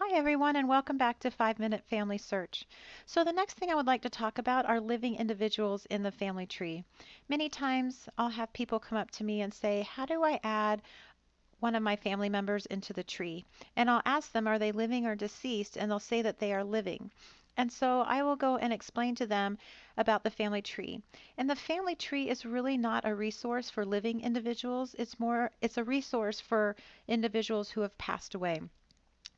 Hi, everyone, and welcome back to 5 Minute Family Search. So, the next thing I would like to talk about are living individuals in the family tree. Many times I'll have people come up to me and say, how do I add one of my family members into the tree? And I'll ask them, are they living or deceased? And they'll say that they are living. And so I will go and explain to them about the family tree. And the family tree is really not a resource for living individuals. It's a resource for individuals who have passed away.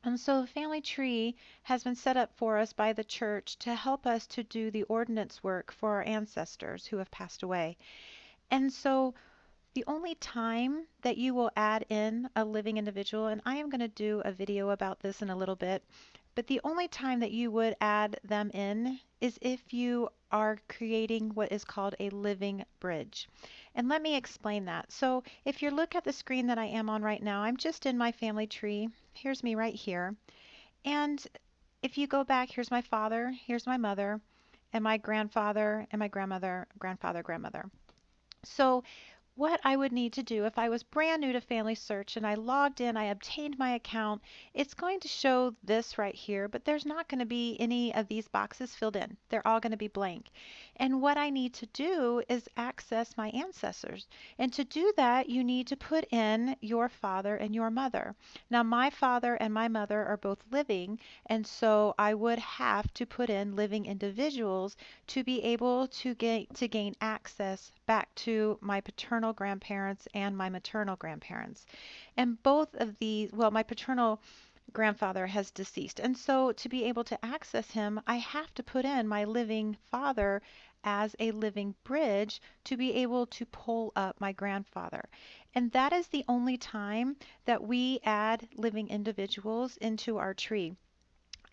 And so the family tree has been set up for us by the church to help us to do the ordinance work for our ancestors who have passed away. And so the only time that you will add in a living individual, and I am going to do a video about this in a little bit, but the only time that you would add them in is if you are creating what is called a living bridge. And let me explain that. So if you look at the screen that I am on right now, I'm just in my family tree. Here's me right here. And if you go back, here's my father, here's my mother, and my grandfather and my grandmother, grandfather, grandmother. So what I would need to do if I was brand new to Family Search and I logged in, I obtained my account, it's going to show this right here, but there's not going to be any of these boxes filled in. They're all going to be blank. And what I need to do is access my ancestors. And to do that, you need to put in your father and your mother. Now, my father and my mother are both living, and so I would have to put in living individuals to be able to gain access back to my paternal grandparents and my maternal grandparents. And both of these, well, my paternal grandfather has deceased. And so to be able to access him, I have to put in my living father as a living bridge to be able to pull up my grandfather. And that is the only time that we add living individuals into our tree.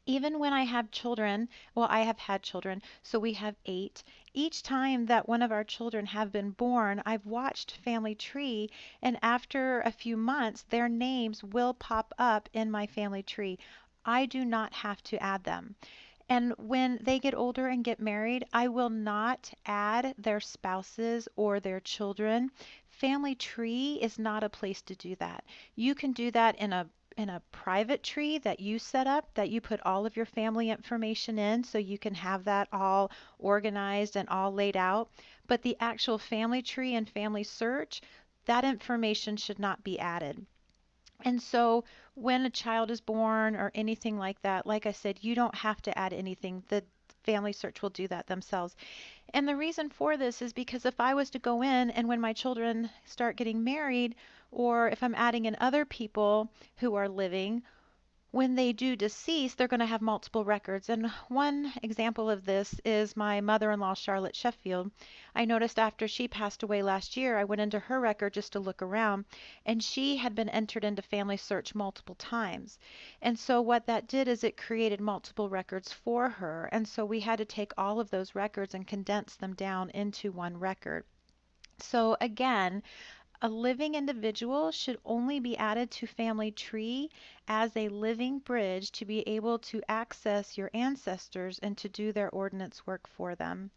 Even when I have children, well, I have had children, so we have eight. Each time that one of our children have been born, I've watched Family Tree, and after a few months, their names will pop up in my family tree. I do not have to add them. And when they get older and get married, I will not add their spouses or their children. Family Tree is not a place to do that. You can do that in a private tree that you set up, that you put all of your family information in so you can have that all organized and all laid out. But the actual family tree and family search, that information should not be added. And so when a child is born or anything like that, like I said, you don't have to add anything. The Family Search will do that themselves. And the reason for this is because if I was to go in and when my children start getting married, or if I'm adding in other people who are living, when they do decease, they're going to have multiple records. And one example of this is my mother in law, Charlotte Sheffield. I noticed after she passed away last year, I went into her record just to look around, and she had been entered into Family Search multiple times. And so, what that did is it created multiple records for her. And so, we had to take all of those records and condense them down into one record. So, again, a living individual should only be added to Family Tree as a living bridge to be able to access your ancestors and to do their ordinance work for them.